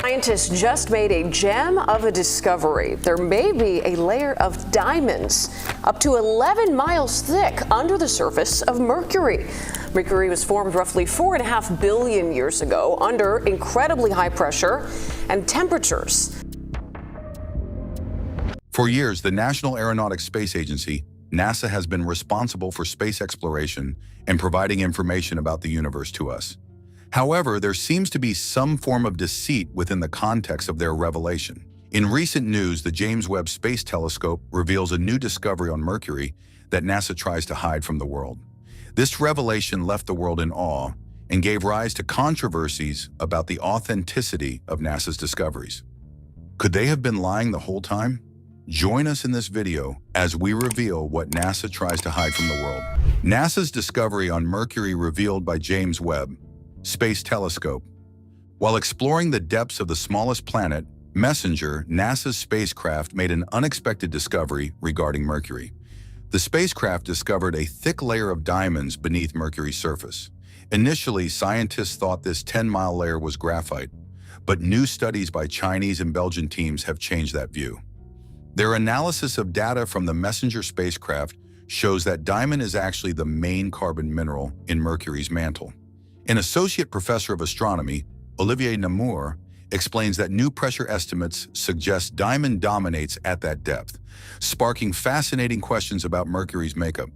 Scientists just made a gem of a discovery. There may be a layer of diamonds up to 11 miles thick under the surface of Mercury. Mercury was formed roughly 4.5 billion years ago under incredibly high pressure and temperatures. For years, the National Aeronautics Space Agency, NASA, has been responsible for space exploration and providing information about the universe to us. However, there seems to be some form of deceit within the context of their revelation. In recent news, the James Webb Space Telescope reveals a new discovery on Mercury that NASA tries to hide from the world. This revelation left the world in awe and gave rise to controversies about the authenticity of NASA's discoveries. Could they have been lying the whole time? Join us in this video as we reveal what NASA tries to hide from the world. NASA's discovery on Mercury revealed by James Webb Space Telescope. While exploring the depths of the smallest planet, Messenger, NASA's spacecraft, made an unexpected discovery regarding Mercury. The spacecraft discovered a thick layer of diamonds beneath Mercury's surface. Initially, scientists thought this 10-mile layer was graphite, but new studies by Chinese and Belgian teams have changed that view. Their analysis of data from the Messenger spacecraft shows that diamond is actually the main carbon mineral in Mercury's mantle. An associate professor of astronomy, Olivier Nemours, explains that new pressure estimates suggest diamond dominates at that depth, sparking fascinating questions about Mercury's makeup.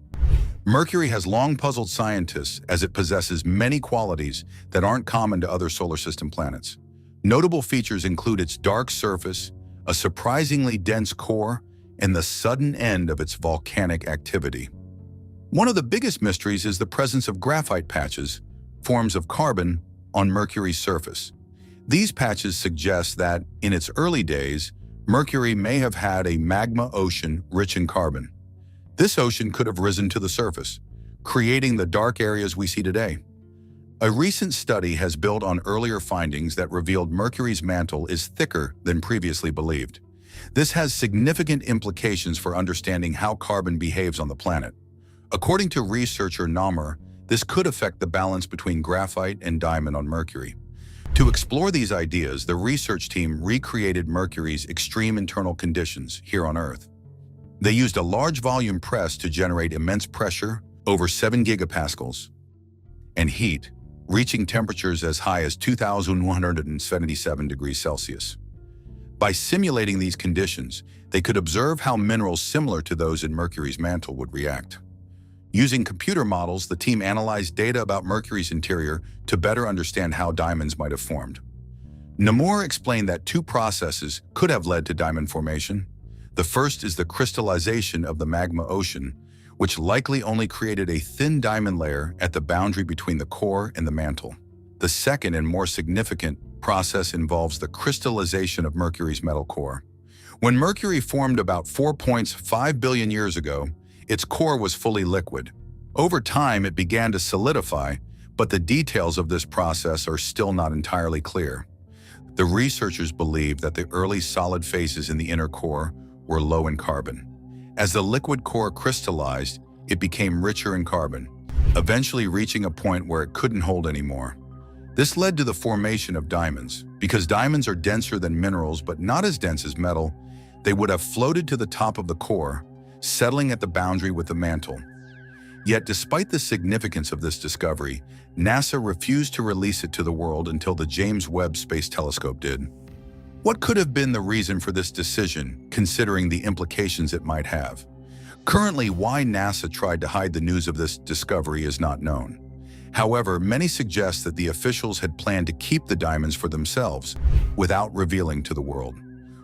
Mercury has long puzzled scientists as it possesses many qualities that aren't common to other solar system planets. Notable features include its dark surface, a surprisingly dense core, and the sudden end of its volcanic activity. One of the biggest mysteries is the presence of graphite patches, forms of carbon, on Mercury's surface. These patches suggest that, in its early days, Mercury may have had a magma ocean rich in carbon. This ocean could have risen to the surface, creating the dark areas we see today. A recent study has built on earlier findings that revealed Mercury's mantle is thicker than previously believed. This has significant implications for understanding how carbon behaves on the planet. According to researcher Nemours, this could affect the balance between graphite and diamond on Mercury. To explore these ideas, the research team recreated Mercury's extreme internal conditions here on Earth. They used a large volume press to generate immense pressure, over 7 gigapascals, and heat, reaching temperatures as high as 2,177 degrees Celsius. By simulating these conditions, they could observe how minerals similar to those in Mercury's mantle would react. Using computer models, the team analyzed data about Mercury's interior to better understand how diamonds might have formed. Nemours explained that 2 processes could have led to diamond formation. The first is the crystallization of the magma ocean, which likely only created a thin diamond layer at the boundary between the core and the mantle. The second and more significant process involves the crystallization of Mercury's metal core. When Mercury formed about 4.5 billion years ago, its core was fully liquid. Over time, it began to solidify, but the details of this process are still not entirely clear. The researchers believe that the early solid phases in the inner core were low in carbon. As the liquid core crystallized, it became richer in carbon, eventually reaching a point where it couldn't hold anymore. This led to the formation of diamonds. Because diamonds are denser than minerals but not as dense as metal, they would have floated to the top of the core, settling at the boundary with the mantle. Yet despite the significance of this discovery, NASA refused to release it to the world until the James Webb Space Telescope did. What could have been the reason for this decision, considering the implications it might have? Currently, why NASA tried to hide the news of this discovery is not known. However, many suggest that the officials had planned to keep the diamonds for themselves, without revealing to the world.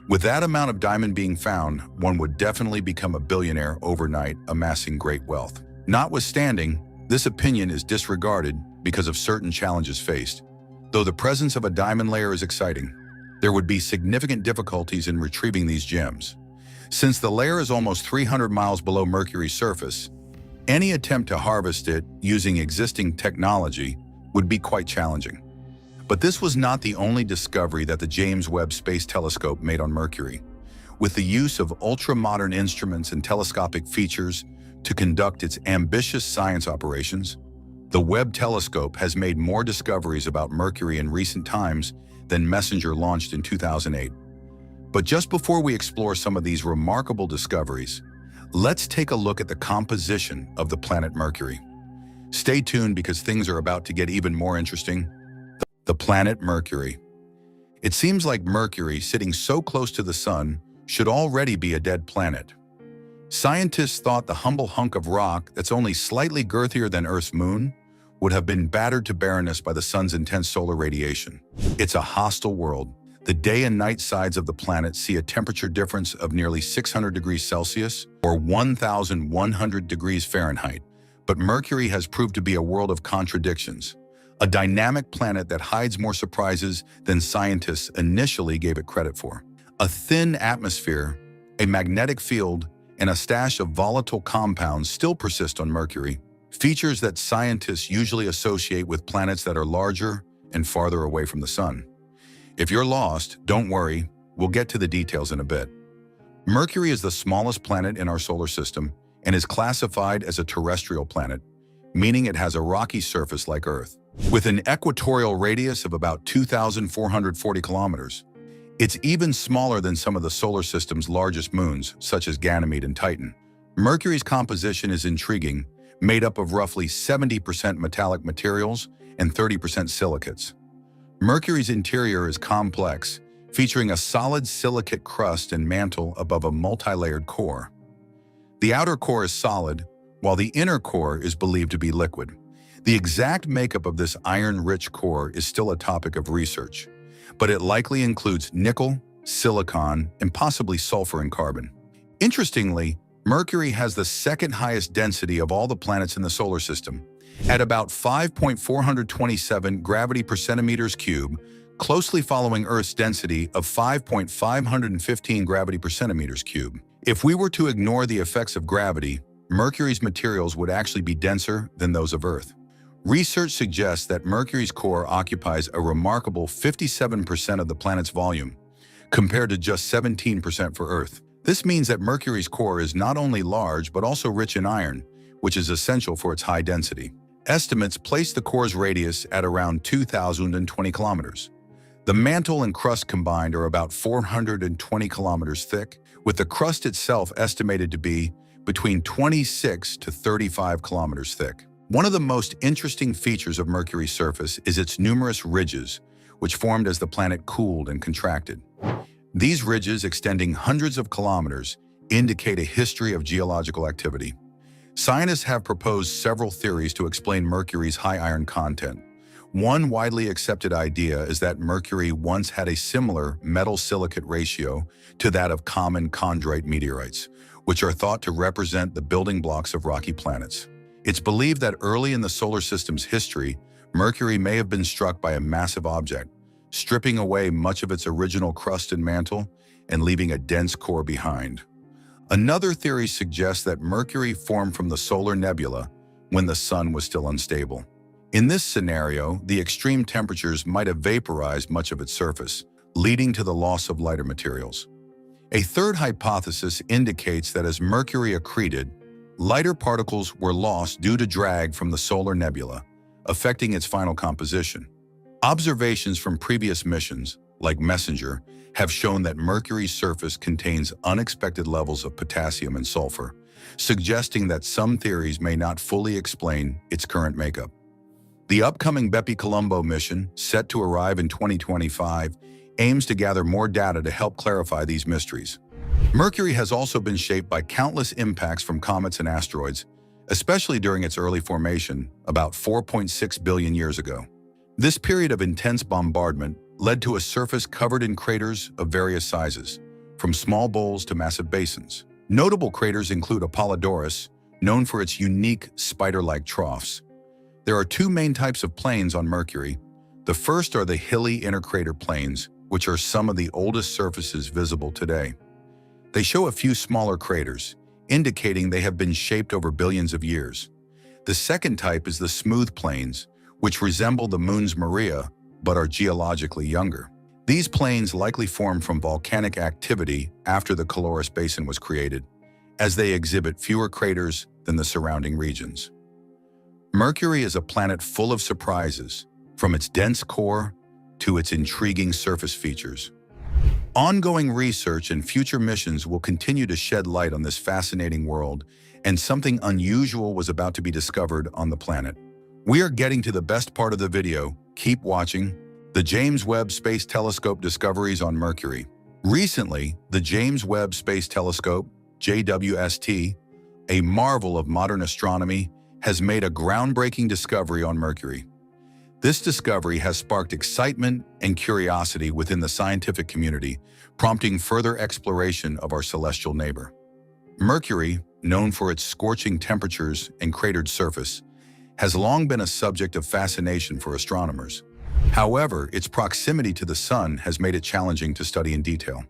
With that amount of diamond being found, one would definitely become a billionaire overnight, amassing great wealth. Notwithstanding, this opinion is disregarded because of certain challenges faced. Though the presence of a diamond layer is exciting, there would be significant difficulties in retrieving these gems. Since the layer is almost 300 miles below Mercury's surface, any attempt to harvest it using existing technology would be quite challenging. But this was not the only discovery that the James Webb Space Telescope made on Mercury. With the use of ultra-modern instruments and telescopic features to conduct its ambitious science operations, the Webb telescope has made more discoveries about Mercury in recent times than Messenger launched in 2008. But just before we explore some of these remarkable discoveries, let's take a look at the composition of the planet Mercury. Stay tuned because things are about to get even more interesting. The planet Mercury. It seems like Mercury, sitting so close to the Sun, should already be a dead planet. Scientists thought the humble hunk of rock that's only slightly girthier than Earth's moon would have been battered to barrenness by the Sun's intense solar radiation. It's a hostile world. The day and night sides of the planet see a temperature difference of nearly 600 degrees Celsius or 1,100 degrees Fahrenheit. But Mercury has proved to be a world of contradictions, a dynamic planet that hides more surprises than scientists initially gave it credit for. A thin atmosphere, a magnetic field, and a stash of volatile compounds still persist on Mercury, features that scientists usually associate with planets that are larger and farther away from the Sun. If you're lost, don't worry, we'll get to the details in a bit. Mercury is the smallest planet in our solar system and is classified as a terrestrial planet, meaning it has a rocky surface like Earth. With an equatorial radius of about 2,440 kilometers, it's even smaller than some of the solar system's largest moons, such as Ganymede and Titan. Mercury's composition is intriguing, made up of roughly 70% metallic materials and 30% silicates. Mercury's interior is complex, featuring a solid silicate crust and mantle above a multi-layered core. The outer core is solid, while the inner core is believed to be liquid. The exact makeup of this iron-rich core is still a topic of research, but it likely includes nickel, silicon, and possibly sulfur and carbon. Interestingly, Mercury has the second highest density of all the planets in the solar system, at about 5.427 gravity per centimeters cube, closely following Earth's density of 5.515 gravity per centimeters cube. If we were to ignore the effects of gravity, Mercury's materials would actually be denser than those of Earth. Research suggests that Mercury's core occupies a remarkable 57% of the planet's volume, compared to just 17% for Earth. This means that Mercury's core is not only large but also rich in iron, which is essential for its high density. Estimates place the core's radius at around 2,020 kilometers. The mantle and crust combined are about 420 kilometers thick, with the crust itself estimated to be between 26 to 35 kilometers thick. One of the most interesting features of Mercury's surface is its numerous ridges, which formed as the planet cooled and contracted. These ridges, extending hundreds of kilometers, indicate a history of geological activity. Scientists have proposed several theories to explain Mercury's high iron content. One widely accepted idea is that Mercury once had a similar metal-silicate ratio to that of common chondrite meteorites, which are thought to represent the building blocks of rocky planets. It's believed that early in the solar system's history, Mercury may have been struck by a massive object, stripping away much of its original crust and mantle and leaving a dense core behind. Another theory suggests that Mercury formed from the solar nebula when the Sun was still unstable. In this scenario, the extreme temperatures might have vaporized much of its surface, leading to the loss of lighter materials. A third hypothesis indicates that as Mercury accreted, lighter particles were lost due to drag from the solar nebula, affecting its final composition. Observations from previous missions, like Messenger, have shown that Mercury's surface contains unexpected levels of potassium and sulfur, suggesting that some theories may not fully explain its current makeup. The upcoming Bepi-Colombo mission, set to arrive in 2025, aims to gather more data to help clarify these mysteries. Mercury has also been shaped by countless impacts from comets and asteroids, especially during its early formation, about 4.6 billion years ago. This period of intense bombardment led to a surface covered in craters of various sizes, from small bowls to massive basins. Notable craters include Apollodorus, known for its unique spider-like troughs. There are two main types of plains on Mercury. The first are the hilly intercrater plains, which are some of the oldest surfaces visible today. They show a few smaller craters, indicating they have been shaped over billions of years. The second type is the smooth plains, which resemble the Moon's Maria but are geologically younger. These plains likely formed from volcanic activity after the Caloris Basin was created, as they exhibit fewer craters than the surrounding regions. Mercury is a planet full of surprises, from its dense core to its intriguing surface features. Ongoing research and future missions will continue to shed light on this fascinating world, and something unusual was about to be discovered on the planet. We are getting to the best part of the video. Keep watching. The James Webb Space Telescope discoveries on Mercury. Recently, the James Webb Space Telescope, JWST, a marvel of modern astronomy, has made a groundbreaking discovery on Mercury. This discovery has sparked excitement and curiosity within the scientific community, prompting further exploration of our celestial neighbor. Mercury, known for its scorching temperatures and cratered surface, has long been a subject of fascination for astronomers. However, its proximity to the Sun has made it challenging to study in detail.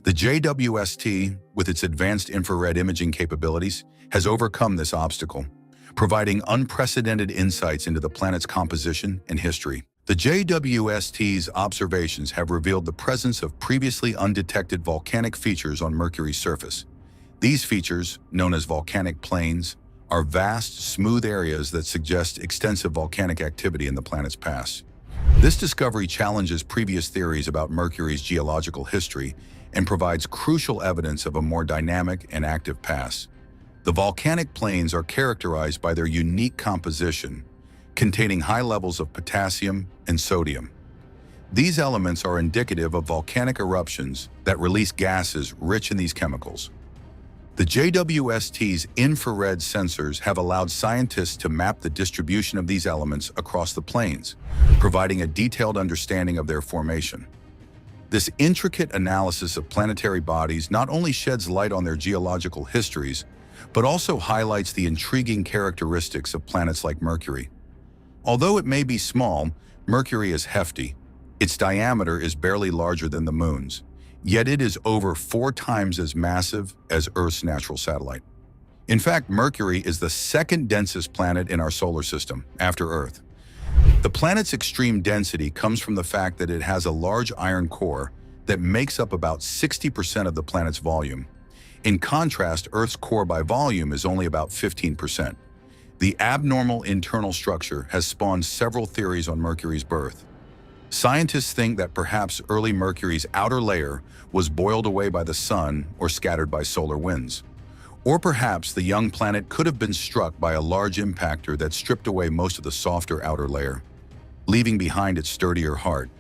The JWST, with its advanced infrared imaging capabilities, has overcome this obstacle, providing unprecedented insights into the planet's composition and history. The JWST's observations have revealed the presence of previously undetected volcanic features on Mercury's surface. These features, known as volcanic plains, are vast, smooth areas that suggest extensive volcanic activity in the planet's past. This discovery challenges previous theories about Mercury's geological history and provides crucial evidence of a more dynamic and active past. The volcanic plains are characterized by their unique composition, containing high levels of potassium and sodium. These elements are indicative of volcanic eruptions that release gases rich in these chemicals. The JWST's infrared sensors have allowed scientists to map the distribution of these elements across the plains, providing a detailed understanding of their formation. This intricate analysis of planetary bodies not only sheds light on their geological histories, but also highlights the intriguing characteristics of planets like Mercury. Although it may be small, Mercury is hefty. Its diameter is barely larger than the Moon's, yet it is over 4 times as massive as Earth's natural satellite. In fact, Mercury is the second densest planet in our solar system, after Earth. The planet's extreme density comes from the fact that it has a large iron core that makes up about 60% of the planet's volume. In contrast, Earth's core by volume is only about 15%. The abnormal internal structure has spawned several theories on Mercury's birth. Scientists think that perhaps early Mercury's outer layer was boiled away by the sun or scattered by solar winds. Or perhaps the young planet could have been struck by a large impactor that stripped away most of the softer outer layer, leaving behind its sturdier heart.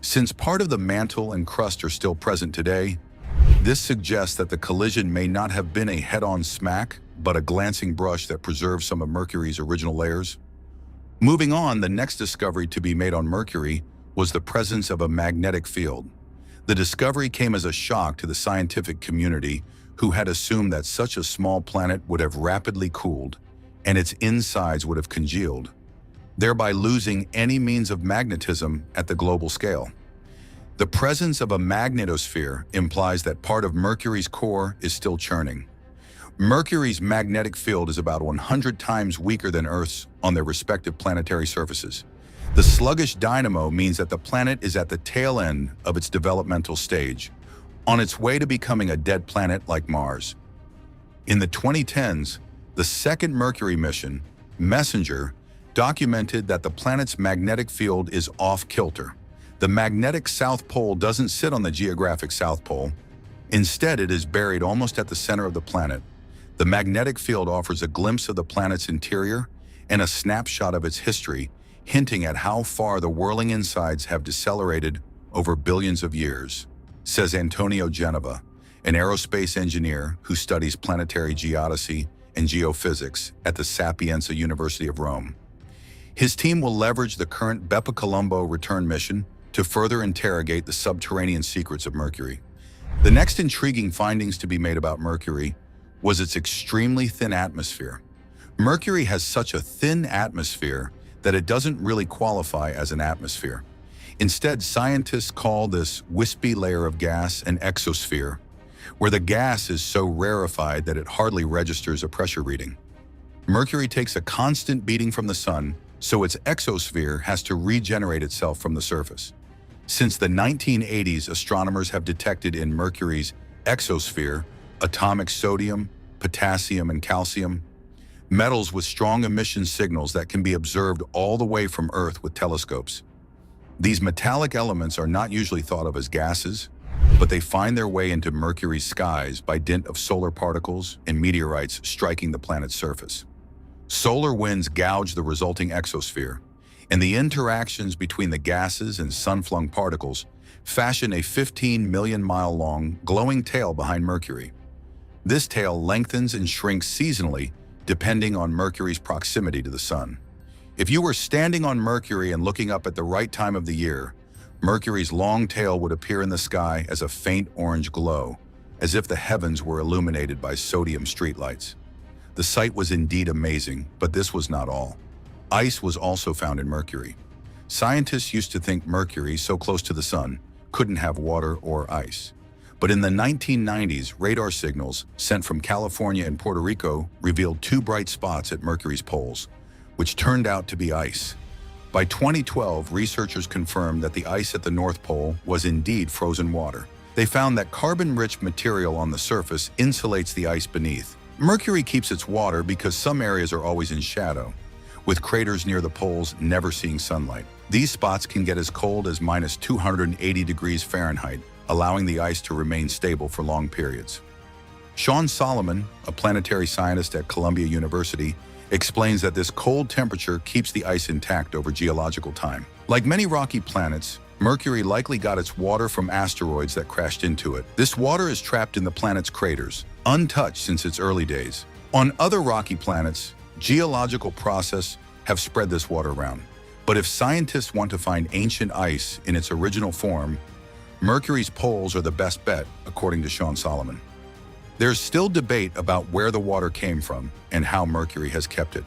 Since part of the mantle and crust are still present today, this suggests that the collision may not have been a head-on smack, but a glancing brush that preserved some of Mercury's original layers. Moving on, the next discovery to be made on Mercury was the presence of a magnetic field. The discovery came as a shock to the scientific community, who had assumed that such a small planet would have rapidly cooled and its insides would have congealed, thereby losing any means of magnetism at the global scale. The presence of a magnetosphere implies that part of Mercury's core is still churning. Mercury's magnetic field is about 100 times weaker than Earth's on their respective planetary surfaces. The sluggish dynamo means that the planet is at the tail end of its developmental stage, on its way to becoming a dead planet like Mars. In the 2010s, the second Mercury mission, Messenger, documented that the planet's magnetic field is off-kilter. The magnetic South Pole doesn't sit on the geographic South Pole. Instead, it is buried almost at the center of the planet. The magnetic field offers a glimpse of the planet's interior and a snapshot of its history, hinting at how far the whirling insides have decelerated over billions of years, says Antonio Genova, an aerospace engineer who studies planetary geodesy and geophysics at the Sapienza University of Rome. His team will leverage the current Bepi Colombo return mission to further interrogate the subterranean secrets of Mercury. The next intriguing findings to be made about Mercury was its extremely thin atmosphere. Mercury has such a thin atmosphere that it doesn't really qualify as an atmosphere. Instead, scientists call this wispy layer of gas an exosphere, where the gas is so rarefied that it hardly registers a pressure reading. Mercury takes a constant beating from the sun, so its exosphere has to regenerate itself from the surface. Since the 1980s, astronomers have detected in Mercury's exosphere atomic sodium, potassium, and calcium, metals with strong emission signals that can be observed all the way from Earth with telescopes. These metallic elements are not usually thought of as gases, but they find their way into Mercury's skies by dint of solar particles and meteorites striking the planet's surface. Solar winds gouge the resulting exosphere, and the interactions between the gases and sun-flung particles fashion a 15 million mile long glowing tail behind Mercury. This tail lengthens and shrinks seasonally depending on Mercury's proximity to the sun. If you were standing on Mercury and looking up at the right time of the year, Mercury's long tail would appear in the sky as a faint orange glow, as if the heavens were illuminated by sodium streetlights. The sight was indeed amazing, but this was not all. Ice was also found in Mercury. Scientists used to think Mercury, so close to the sun, couldn't have water or ice. But in the 1990s, radar signals sent from California and Puerto Rico revealed two bright spots at Mercury's poles, which turned out to be ice. By 2012, researchers confirmed that the ice at the North Pole was indeed frozen water. They found that carbon-rich material on the surface insulates the ice beneath. Mercury keeps its water because some areas are always in shadow, with craters near the poles never seeing sunlight. These spots can get as cold as minus 280 degrees Fahrenheit, allowing the ice to remain stable for long periods. Sean Solomon, a planetary scientist at Columbia University, explains that this cold temperature keeps the ice intact over geological time. Like many rocky planets, Mercury likely got its water from asteroids that crashed into it. This water is trapped in the planet's craters, untouched since its early days. On other rocky planets, geological processes have spread this water around. But if scientists want to find ancient ice in its original form, Mercury's poles are the best bet, according to Sean Solomon. There's still debate about where the water came from and how Mercury has kept it.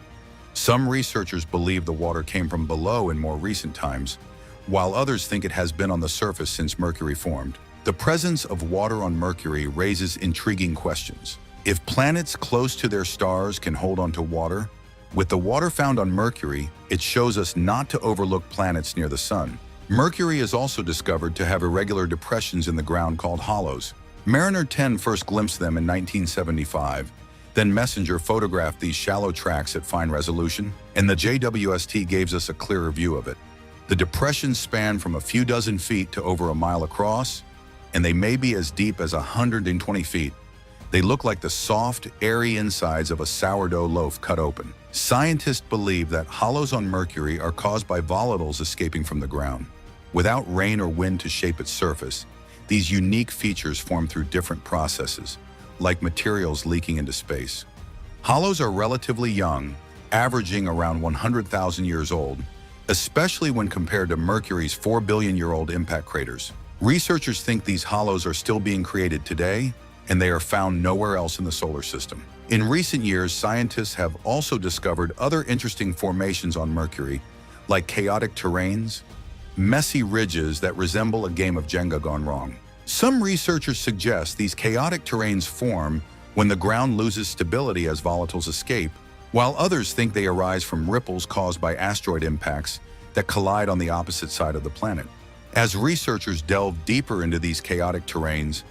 Some researchers believe the water came from below in more recent times, while others think it has been on the surface since Mercury formed. The presence of water on Mercury raises intriguing questions. If planets close to their stars can hold onto water, with the water found on Mercury, it shows us not to overlook planets near the sun. Mercury is also discovered to have irregular depressions in the ground called hollows. Mariner 10 first glimpsed them in 1975, then Messenger photographed these shallow tracks at fine resolution, and the JWST gives us a clearer view of it. The depressions span from a few dozen feet to over a mile across, and they may be as deep as 120 feet. They look like the soft, airy insides of a sourdough loaf cut open. Scientists believe that hollows on Mercury are caused by volatiles escaping from the ground. Without rain or wind to shape its surface, these unique features form through different processes, like materials leaking into space. Hollows are relatively young, averaging around 100,000 years old, especially when compared to Mercury's 4 billion-year-old impact craters. Researchers think these hollows are still being created today, and they are found nowhere else in the solar system. In recent years, scientists have also discovered other interesting formations on Mercury, like chaotic terrains, messy ridges that resemble a game of Jenga gone wrong. Some researchers suggest these chaotic terrains form when the ground loses stability as volatiles escape, while others think they arise from ripples caused by asteroid impacts that collide on the opposite side of the planet. As researchers delve deeper into these chaotic terrains,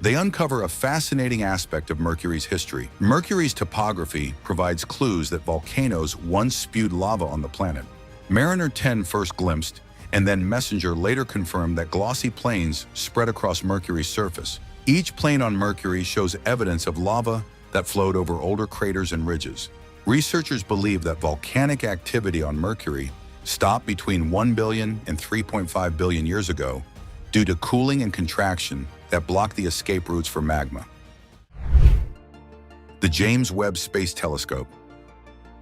they uncover a fascinating aspect of Mercury's history. Mercury's topography provides clues that volcanoes once spewed lava on the planet. Mariner 10 first glimpsed, and then Messenger later confirmed that glossy plains spread across Mercury's surface. Each plain on Mercury shows evidence of lava that flowed over older craters and ridges. Researchers believe that volcanic activity on Mercury stopped between 1 billion and 3.5 billion years ago due to cooling and contraction that blocked the escape routes for magma. The James Webb Space Telescope.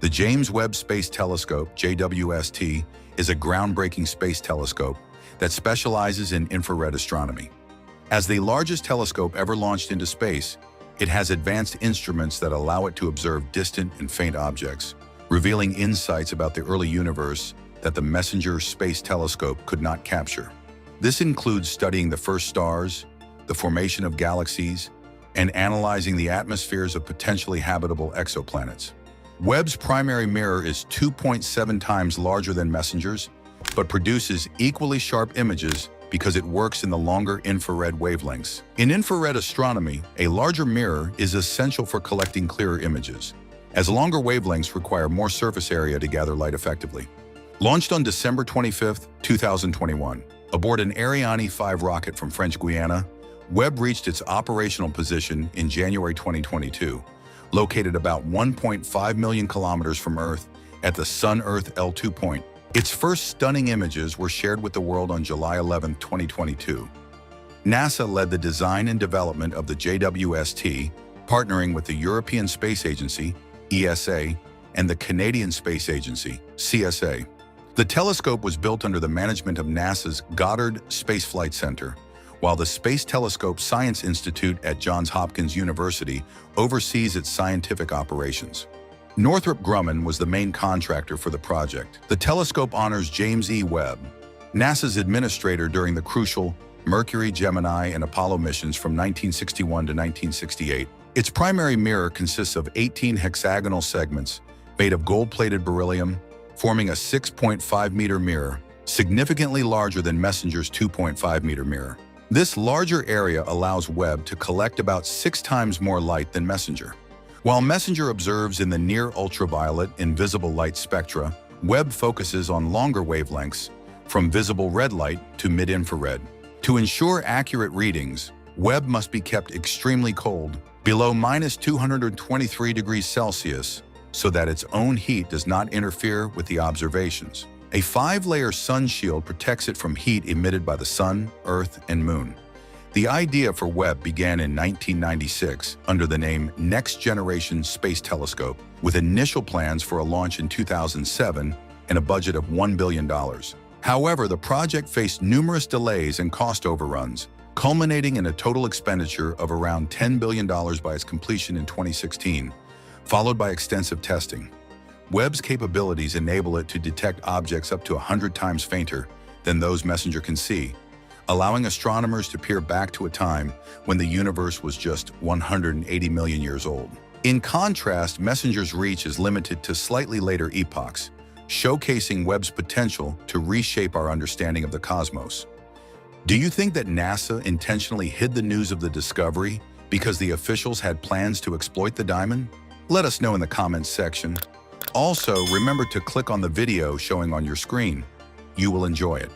The James Webb Space Telescope, JWST, is a groundbreaking space telescope that specializes in infrared astronomy. As the largest telescope ever launched into space, it has advanced instruments that allow it to observe distant and faint objects, revealing insights about the early universe that the Messenger Space Telescope could not capture. This includes studying the first stars, the formation of galaxies, and analyzing the atmospheres of potentially habitable exoplanets. Webb's primary mirror is 2.7 times larger than Messenger's, but produces equally sharp images because it works in the longer infrared wavelengths. In infrared astronomy, a larger mirror is essential for collecting clearer images, as longer wavelengths require more surface area to gather light effectively. Launched on December 25, 2021, aboard an Ariane 5 rocket from French Guiana, Webb reached its operational position in January 2022, located about 1.5 million kilometers from Earth at the Sun-Earth L2 point. Its first stunning images were shared with the world on July 11, 2022. NASA led the design and development of the JWST, partnering with the European Space Agency, ESA, and the Canadian Space Agency, CSA. The telescope was built under the management of NASA's Goddard Space Flight Center, while the Space Telescope Science Institute at Johns Hopkins University oversees its scientific operations. Northrop Grumman was the main contractor for the project. The telescope honors James E. Webb, NASA's administrator during the crucial Mercury, Gemini, and Apollo missions from 1961 to 1968. Its primary mirror consists of 18 hexagonal segments made of gold-plated beryllium, forming a 6.5-meter mirror, significantly larger than Messenger's 2.5-meter mirror. This larger area allows Webb to collect about 6 times more light than Messenger. While Messenger observes in the near-ultraviolet invisible light spectra, Webb focuses on longer wavelengths, from visible red light to mid-infrared. To ensure accurate readings, Webb must be kept extremely cold, below -223 degrees Celsius, so that its own heat does not interfere with the observations. A 5-layer sun shield protects it from heat emitted by the sun, earth, and moon. The idea for Webb began in 1996 under the name Next Generation Space Telescope, with initial plans for a launch in 2007 and a budget of $1 billion. However, the project faced numerous delays and cost overruns, culminating in a total expenditure of around $10 billion by its completion in 2016, followed by extensive testing. Webb's capabilities enable it to detect objects up to 100 times fainter than those Messenger can see, allowing astronomers to peer back to a time when the universe was just 180 million years old. In contrast, Messenger's reach is limited to slightly later epochs, showcasing Webb's potential to reshape our understanding of the cosmos. Do you think that NASA intentionally hid the news of the discovery because the officials had plans to exploit the diamond? Let us know in the comments section. Also, remember to click on the video showing on your screen. You will enjoy it.